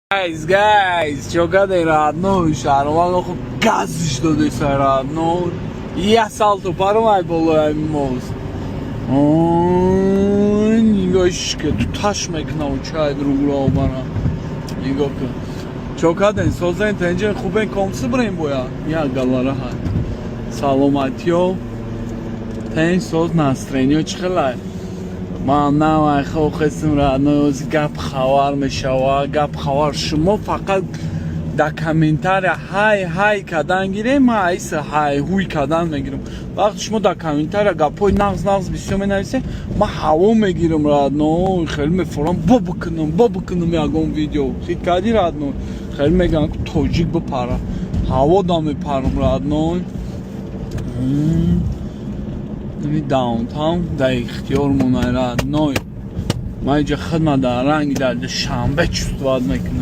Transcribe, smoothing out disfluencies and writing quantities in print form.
Guys, giocate radnou шаровало хуб газиш доде сарадnou. Я салту пармай боло амимоз. Ой, нигошке туташ мекнау чай другла бана. Нигока. Giocate созен тенже хубен комсбрен боя. Я галара ха. Саломатио. Тен соз настроение чхлай. من نه خو خستم را نوز گپ خبر میشوه گپ خبر شما فقط در کامنتار های کدن گیره ما ایس های هوی کدن میگیرم وقتی شما در کامنتار گپای نغز بسیار مینویسه ما هوا میگیرم را نو خیلی میفورم با بکنم یکم ویدیو خیلی کدی را نو خیلی میگم که توجیک بپره هوا دا میپرم را نو داونتاون در اختیار منایرد نوی ما اینجا خدمت در رنگ در شنبه چست باید میکنم